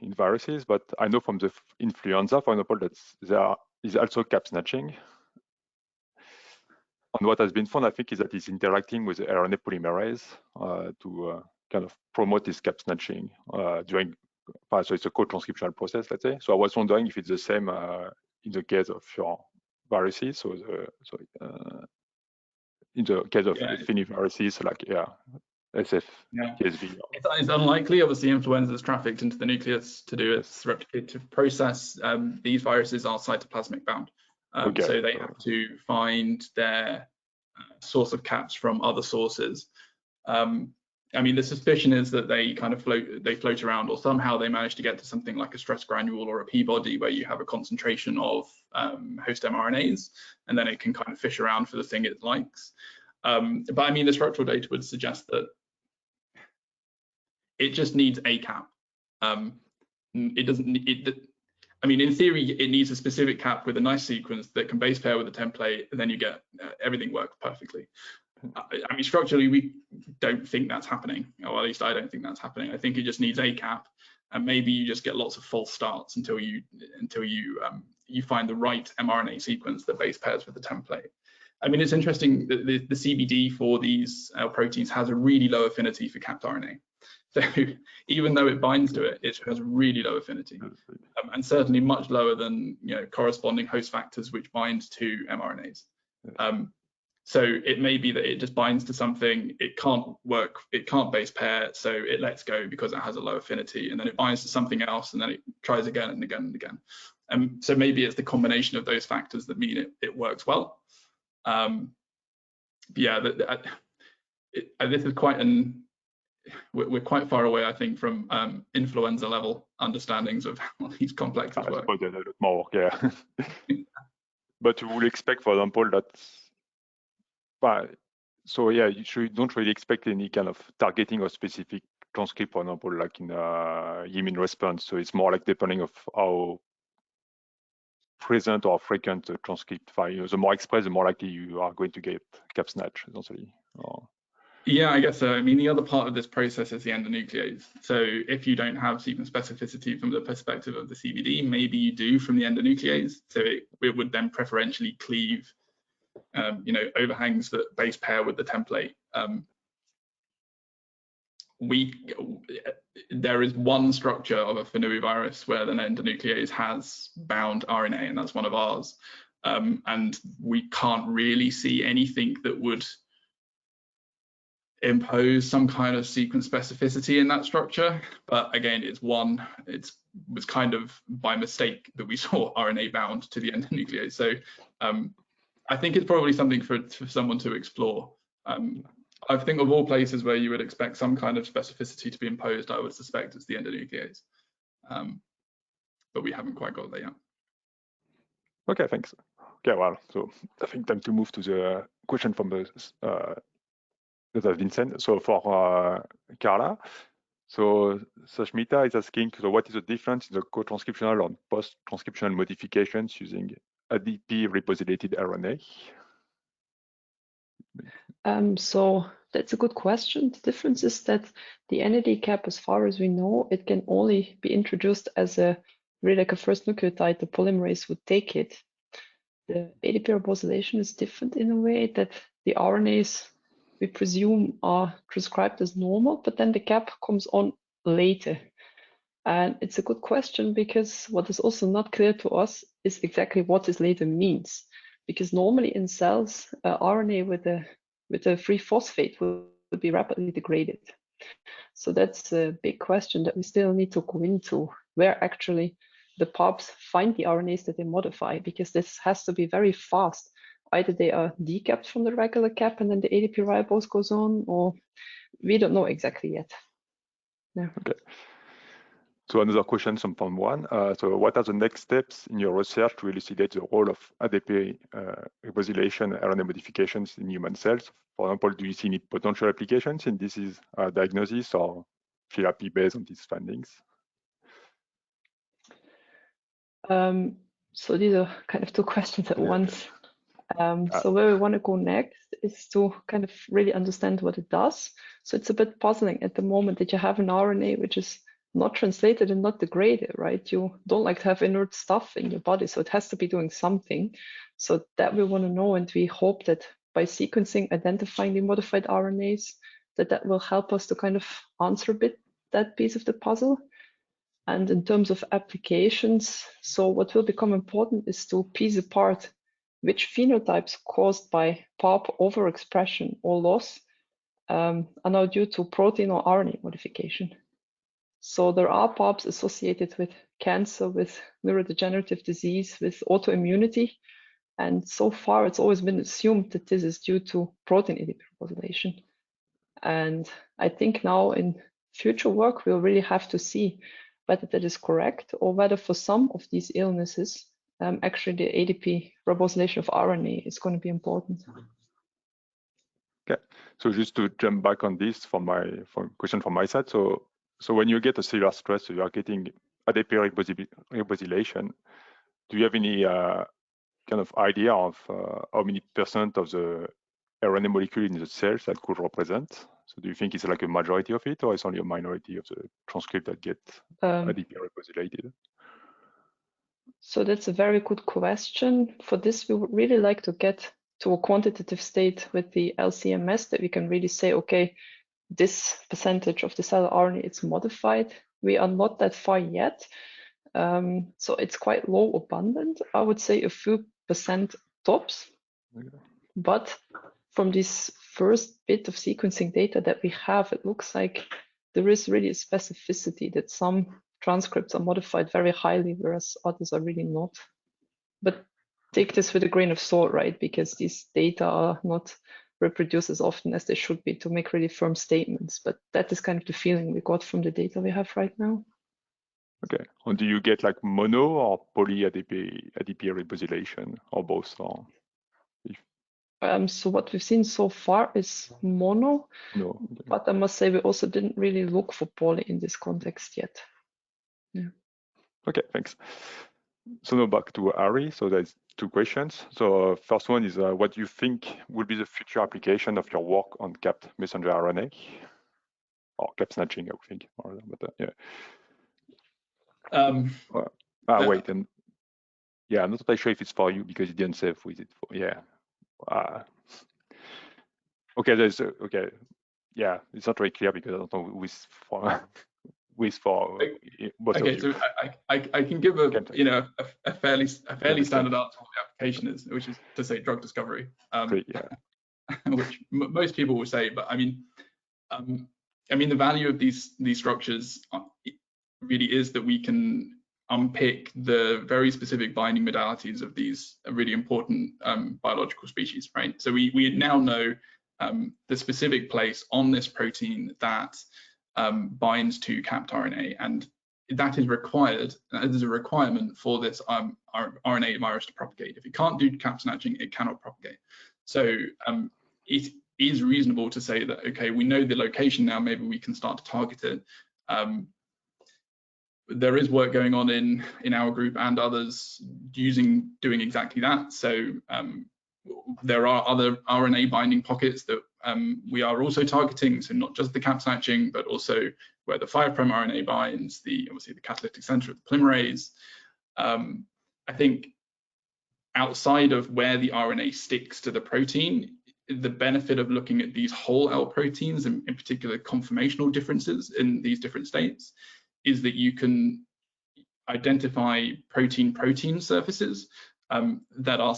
in viruses, but I know from the influenza, for example, that there is also cap snatching. And what has been found, I think, is that it's interacting with the RNA polymerase to kind of promote this cap snatching during. So it's a co-transcriptional process, let's say. So I was wondering if it's the same in the case of your viruses. So in the case of Finnish viruses, like SF, TSV. It's unlikely. Obviously, influenza is trafficked into the nucleus to do its replicative process. These viruses are cytoplasmic bound, so they have to find their source of caps from other sources. I mean, the suspicion is that they kind of float around, or somehow they manage to get to something like a stress granule or a P-body, where you have a concentration of host mRNAs, and then it can kind of fish around for the thing it likes. But I mean, the structural data would suggest that it just needs a cap. It doesn't. I mean, in theory, it needs a specific cap with a nice sequence that can base pair with a template, and then you get everything works perfectly. I mean, structurally, we don't think that's happening, or at least I don't think that's happening. I think it just needs a cap, and maybe you just get lots of false starts until you find the right mRNA sequence that base pairs with the template. I mean, it's interesting that the CBD for these proteins has a really low affinity for capped RNA. So even though it binds to it, it has a really low affinity, and certainly much lower than corresponding host factors which bind to mRNAs. So it may be that it just binds to something, it can't work, it can't base pair, so it lets go because it has a low affinity, and then it binds to something else, and then it tries again and again and again. So maybe it's the combination of those factors that mean it works well. Yeah, this is quite we're quite far away, I think, from influenza level understandings of how these complexes work. I suppose there's a lot more, yeah. But you would expect, for example, that. So yeah, you don't really expect any kind of targeting of specific transcript, for example, like in immune response. So it's more like depending of how present or frequent the transcript file. The more expressed, the more likely you are going to get cap snatch, essentially. Yeah, I guess so. I mean, the other part of this process is the endonuclease. So if you don't have sequence specificity from the perspective of the CBD, maybe you do from the endonuclease. So it would then preferentially cleave overhangs that base pair with the template. There is one structure of a Fenui virus where the endonuclease has bound RNA, and that's one of ours. And we can't really see anything that would impose some kind of sequence specificity in that structure. But again, it was kind of by mistake that we saw RNA bound to the endonuclease. So I think it's probably something for someone to explore. I think of all places where you would expect some kind of specificity to be imposed, I would suspect it's the endonuclease. But we haven't quite got there yet. Okay, thanks. Okay, well, so I think time to move to the question from the that has been sent. So for Karla, so Sashmita is asking, so what is the difference in the co-transcriptional and post-transcriptional modifications using ADP-ribosylated RNA? So that's a good question. The difference is that the NAD-cap, as far as we know, it can only be introduced as really like a first nucleotide. The polymerase would take it. The ADP-ribosylation is different in a way that the RNAs, we presume, are transcribed as normal, but then the cap comes on later. And it's a good question, because what is also not clear to us is exactly what this later means. Because normally in cells, RNA with a free phosphate would be rapidly degraded. So that's a big question that we still need to go into, where actually the PARPs find the RNAs that they modify, because this has to be very fast. Either they are decapped from the regular cap and then the ADP-ribose goes on, or we don't know exactly yet. Yeah. Okay. So another question from Form 1. So what are the next steps in your research to elucidate the role of ADP-ribosylation RNA modifications in human cells? For example, do you see any potential applications in disease diagnosis or therapy based on these findings? So these are kind of two questions at once. So where we want to go next is to kind of really understand what it does. So it's a bit puzzling at the moment that you have an RNA which is not translated and not degraded, right? You don't like to have inert stuff in your body, so it has to be doing something. So that we want to know, and we hope that by sequencing, identifying the modified RNAs, that will help us to kind of answer a bit that piece of the puzzle. And in terms of applications, so what will become important is to piece apart which phenotypes caused by PARP overexpression or loss are now due to protein or RNA modification. So there are PARPs associated with cancer, with neurodegenerative disease, with autoimmunity. And so far, it's always been assumed that this is due to protein ADP-ribosylation. And I think now in future work, we'll really have to see whether that is correct, or whether for some of these illnesses, actually the ADP-ribosylation of RNA is going to be important. Okay, so just to jump back on this for question from my side. So when you get a cellular stress, so you are getting ADP-ribosylation, do you have any kind of idea of how many % of the RNA molecule in the cells that could represent? So do you think it's like a majority of it, or it's only a minority of the transcript that get ADP-ribosylated? So that's a very good question. For this, we would really like to get to a quantitative state with the LC-MS that we can really say, okay, this percentage of the cellular RNA is modified. We are not that far yet. So it's quite low abundant. I would say a few % tops. Okay. But from this first bit of sequencing data that we have, it looks like there is really a specificity that some transcripts are modified very highly, whereas others are really not. But take this with a grain of salt, right? Because these data are not reproduced as often as they should be to make really firm statements. But that is kind of the feeling we got from the data we have right now. Okay. And do you get like mono or poly ADP-ribosylation, or both? Or so what we've seen so far is mono. No. Okay. But I must say we also didn't really look for poly in this context yet. Yeah. Okay, thanks. So now back to Ari. So there's two questions. So first one is, what do you think will be the future application of your work on capped messenger RNA? Or cap snatching, I would think. But, yeah. Wait, and yeah, I'm not entirely sure if it's for you because you didn't say with it. Yeah. Okay, okay. Yeah, it's not very clear because I don't know both okay, of you. so I can give a fairly standard answer for what the application is, which is to say drug discovery. Yeah. Which most people will say, but I mean the value of these structures really is that we can unpick the very specific binding modalities of these really important biological species, right? So we now know the specific place on this protein that binds to capped RNA, and that is required. There's a requirement for this RNA virus to propagate. If it can't do cap snatching, it cannot propagate. So it is reasonable to say that, okay, we know the location now, maybe we can start to target it. There is work going on in our group and others doing exactly that. So there are other RNA binding pockets that we are also targeting. So not just the cap snatching, but also where the 5' RNA binds, obviously the catalytic center of the polymerase. I think outside of where the RNA sticks to the protein, the benefit of looking at these whole L proteins, and in particular conformational differences in these different states, is that you can identify protein-protein surfaces that are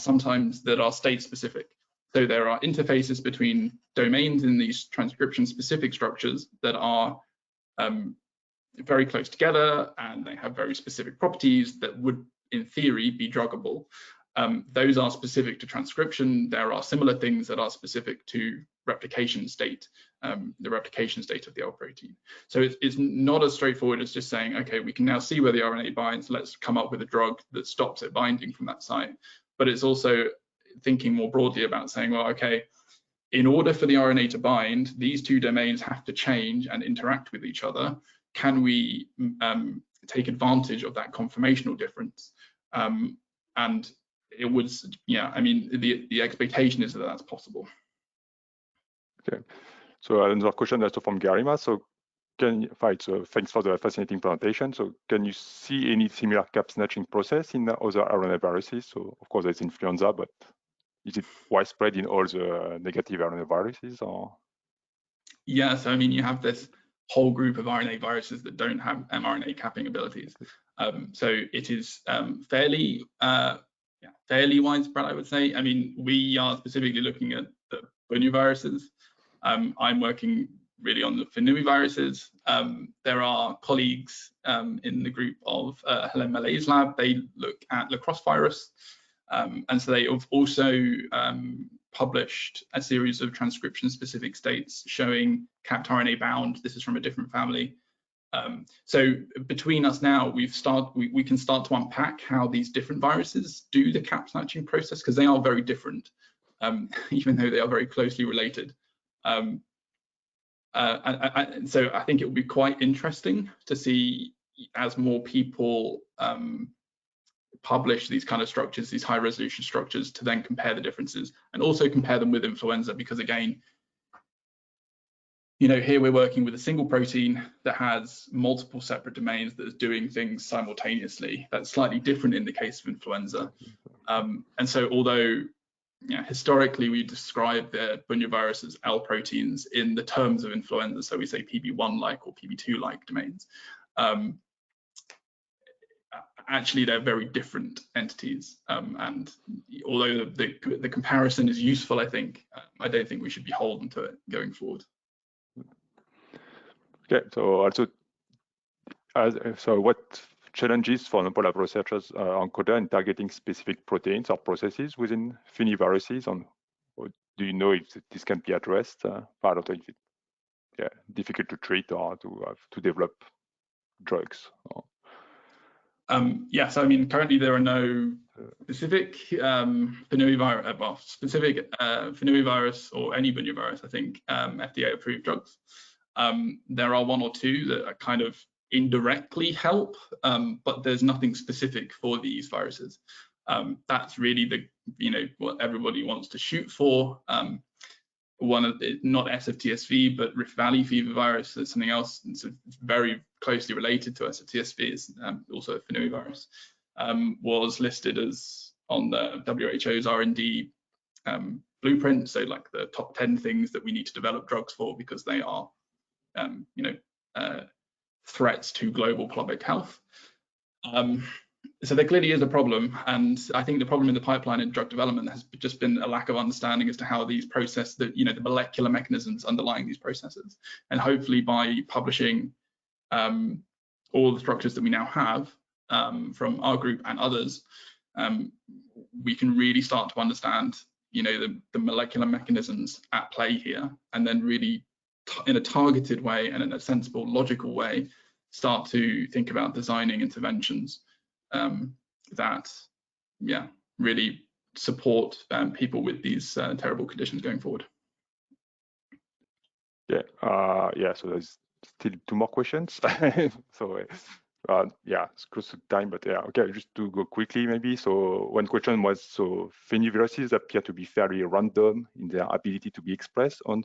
state specific. So there are interfaces between domains in these transcription specific structures that are very close together and they have very specific properties that would, in theory, be druggable. Those are specific to transcription. There are similar things that are specific to replication state, the replication state of the L protein. So it's not as straightforward as just saying, okay, we can now see where the RNA binds, let's come up with a drug that stops it binding from that site. But it's also thinking more broadly about saying, well, okay, in order for the RNA to bind, these two domains have to change and interact with each other. Can we take advantage of that conformational difference? And it would, yeah, I mean, the expectation is that that's possible. Okay, so another question also from Garima. So thanks for the fascinating presentation. So can you see any similar cap snatching process in other RNA viruses? So of course there's influenza, but is it widespread in all the negative RNA viruses or? Yeah, so I mean, you have this whole group of RNA viruses that don't have mRNA capping abilities. So it is fairly widespread, I would say. I mean, we are specifically looking at the bunyaviruses. I'm working really on the FeNUI-viruses. There are colleagues in the group of Helen Malay's lab. They look at the cross virus. And so they have also published a series of transcription-specific states showing capped RNA bound. This is from a different family. So between us now, we can start to unpack how these different viruses do the cap snatching process, because they are very different, even though they are very closely related. So I think it will be quite interesting to see, as more people publish these kind of structures, these high resolution structures, to then compare the differences and also compare them with influenza, because again, you know, here we're working with a single protein that has multiple separate domains that is doing things simultaneously. That's slightly different in the case of influenza. And so although, you know, historically we describe the bunyavirus as L proteins in the terms of influenza, so we say PB1-like or PB2-like domains, actually they're very different entities. And although the comparison is useful, I think, I don't think we should be beholden to it going forward. Okay, so also, so what challenges, for example, have researchers encountered in targeting specific proteins or processes within FeNUI viruses? Or do you know if this can be addressed? I don't know if it's difficult to treat or to develop drugs. Or... Yes, I mean, currently there are no specific FeNUI virus or any bunyavirus, I think, FDA-approved drugs. There are one or two that are kind of indirectly help, but there's nothing specific for these viruses. That's really the, you know, what everybody wants to shoot for. One of the, not SFTSV, but Rift Valley fever virus, that's something else. It's very closely related to SFTSV, is also a FeNUI virus, was listed as on the WHO's R&D blueprint. So like the top 10 things that we need to develop drugs for, because they are, you know, threats to global public health. So there clearly is a problem, and I think the problem in the pipeline in drug development has just been a lack of understanding as to how these process, you know, the molecular mechanisms underlying these processes. And hopefully by publishing all the structures that we now have from our group and others, we can really start to understand, you know, the molecular mechanisms at play here, and then really in a targeted way and in a sensible, logical way, start to think about designing interventions that, yeah, really support people with these terrible conditions going forward. Yeah, so there's still 2 more questions. So yeah, it's close to time, but yeah, okay, just to go quickly maybe. So one question was, so FeNUI viruses appear to be fairly random in their ability to be expressed in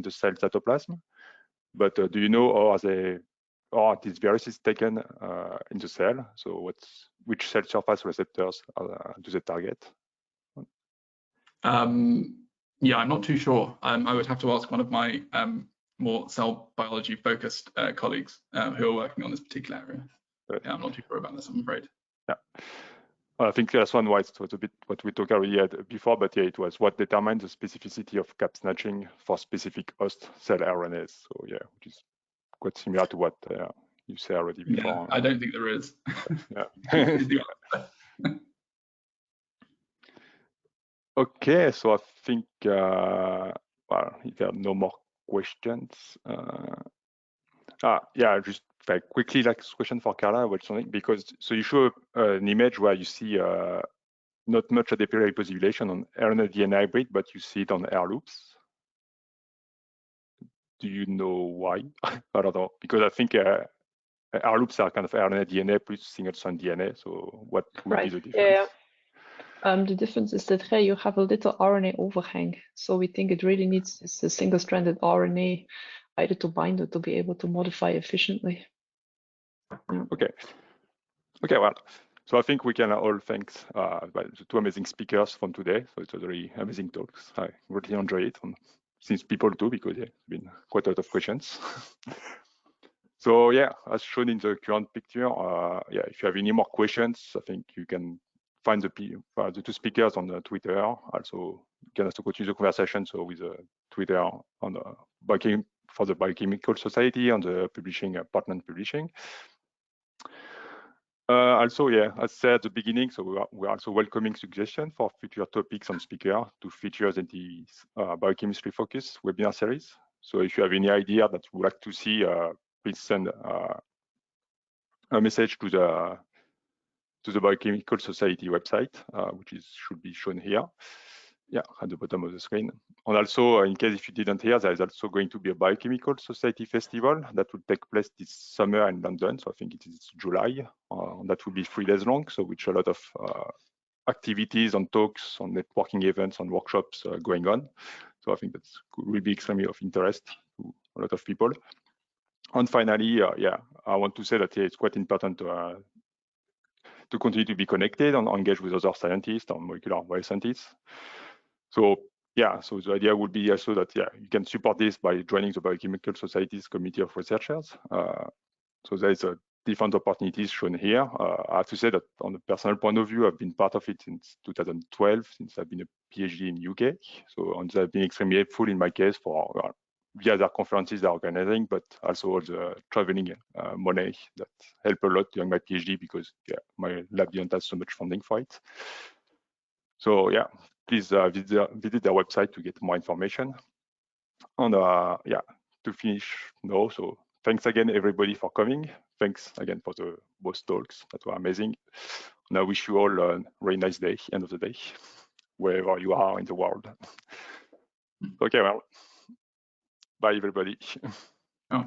the cell cytoplasm, but do you know, are these viruses taken in the cell? So which cell surface receptors do they target? Yeah, I'm not too sure. I would have to ask one of my more cell biology focused colleagues who are working on this particular area. Yeah, I'm not too sure about this, I'm afraid. Yeah, I think the last one was a bit what we talked already before, but yeah, it was what determines the specificity of cap snatching for specific host cell RNAs. So yeah, which is quite similar to what you say already before. Yeah, I don't think there is. Yeah. Okay, so I think, well, if there are no more questions, yeah, just very quickly, like question for Karla, because so you show an image where you see not much ADP-ribose on RNA-DNA hybrid, but you see it on air loops. Do you know why? I don't know, because I think air loops are kind of RNA-DNA plus single-strand DNA. So what would be the difference? Yeah. The difference is that you have a little RNA overhang. So we think it really needs this single-stranded RNA either to bind or to be able to modify efficiently. Yeah. Okay, well, so I think we can all thank the two amazing speakers from today. So it's a very amazing talks. I really enjoy it, and since people do, because yeah, it's been quite a lot of questions. So yeah, as shown in the current picture, yeah, if you have any more questions, I think you can find the two speakers on Twitter. Also, you can also continue the conversation. So with Twitter on for the Biochemical Society, on the publishing partner publishing. Also, yeah, as said at the beginning, so we're also welcoming suggestions for future topics and speakers to feature in the Biochemistry Focus webinar series. So if you have any idea that you would like to see, please send a message to the Biochemical Society website, which should be shown here. Yeah, at the bottom of the screen. And also, in case if you didn't hear, there is also going to be a Biochemical Society Festival that will take place this summer in London. So I think it is July. That will be 3 days long. So with a lot of activities and talks on networking events and workshops going on. So I think that will be extremely of interest to a lot of people. And finally, yeah, I want to say that it's quite important to continue to be connected and engage with other scientists or molecular bioscientists. So yeah, so the idea would be also that yeah, you can support this by joining the Biochemical Society's Committee of Researchers. So there is different opportunities shown here. I have to say that on a personal point of view, I've been part of it since 2012, since I've been a PhD in UK. So and they've been extremely helpful in my case for via their conferences they're organizing, but also all the traveling money that help a lot during my PhD because yeah, my lab didn't have so much funding for it. So yeah, please visit their website to get more information. And yeah, to finish now, so thanks again everybody for coming. Thanks again for the both talks that were amazing. And I wish you all a very nice day, end of the day, wherever you are in the world. Okay, well, bye everybody. Oh.